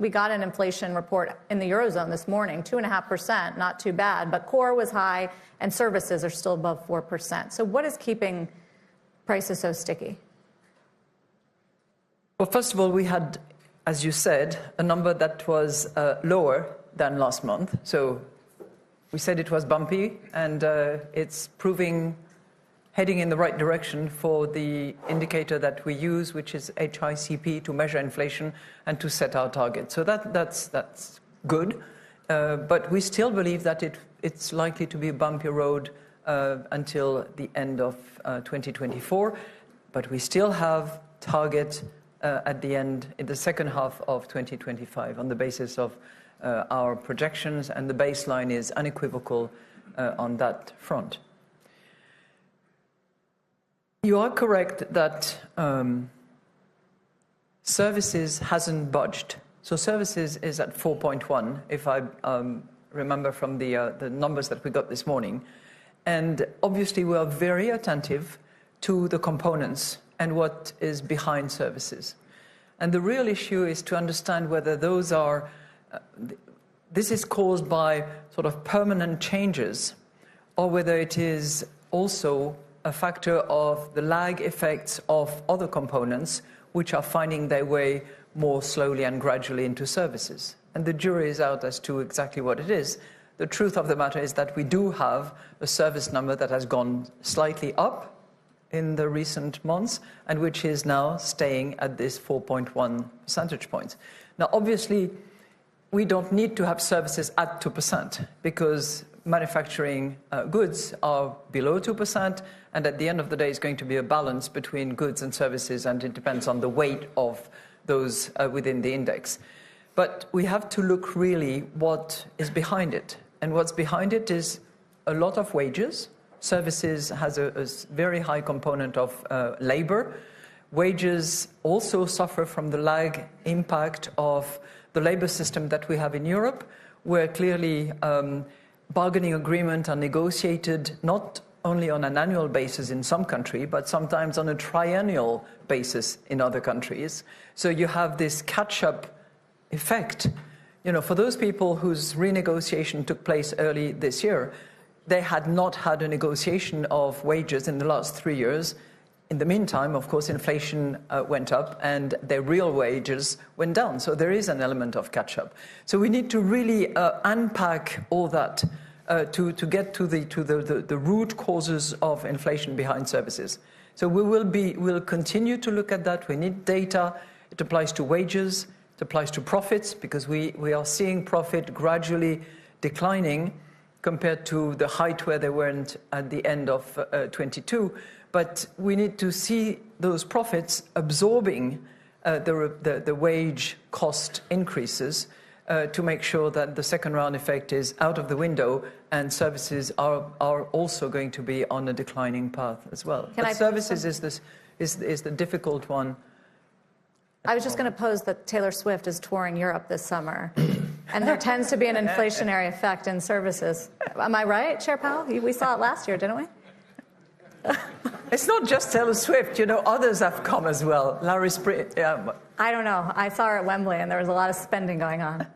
we got an inflation report in the Eurozone this morning, 2.5%, not too bad, but core was high and services are still above 4%. So what is keeping prices so sticky? Well, first of all, we had, as you said, a number that was lower than last month. So we said it was bumpy, and it's proving heading in the right direction for the indicator that we use, which is HICP, to measure inflation and to set our target. So that's good, but we still believe that it's likely to be a bumpy road until the end of 2024. But we still have target at the end, in the second half of 2025, on the basis of our projections, and the baseline is unequivocal on that front. You are correct that services hasn't budged. So services is at 4.1, if I remember from the numbers that we got this morning. And obviously we are very attentive to the components and what is behind services. And the real issue is to understand whether those are, this is caused by sort of permanent changes, or whether it is also a factor of the lag effects of other components which are finding their way more slowly and gradually into services. And the jury is out as to exactly what it is. The truth of the matter is that we do have a service number that has gone slightly up in the recent months, and which is now staying at this 4.1 percentage points. Now, obviously, we don't need to have services at 2%, because manufacturing goods are below 2%, and at the end of the day, it's going to be a balance between goods and services, and it depends on the weight of those within the index. But we have to look really what is behind it. And what's behind it is a lot of wages. Services has a very high component of labor. Wages also suffer from the lag impact of the labor system that we have in Europe, where clearly bargaining agreements are negotiated not only on an annual basis in some country, but sometimes on a triennial basis in other countries. So you have this catch-up effect. You know, for those people whose renegotiation took place early this year, they had not had a negotiation of wages in the last 3 years. In the meantime, of course, inflation went up and their real wages went down. So there is an element of catch-up. So we need to really unpack all that to get to the root causes of inflation behind services. So we'll continue to look at that. We need data. It applies to wages. It applies to profits, because we are seeing profit gradually declining compared to the height where they weren't at the end of 22. But we need to see those profits absorbing the wage cost increases to make sure that the second round effect is out of the window, and services are also going to be on a declining path as well. But services is the difficult one. I was just going to pose that Taylor Swift is touring Europe this summer, and there tends to be an inflationary effect in services. Am I right, Chair Powell? We saw it last year, didn't we? It's not just Taylor Swift, you know, others have come as well. Larry Spring. Yeah. I don't know. I saw her at Wembley, and there was a lot of spending going on.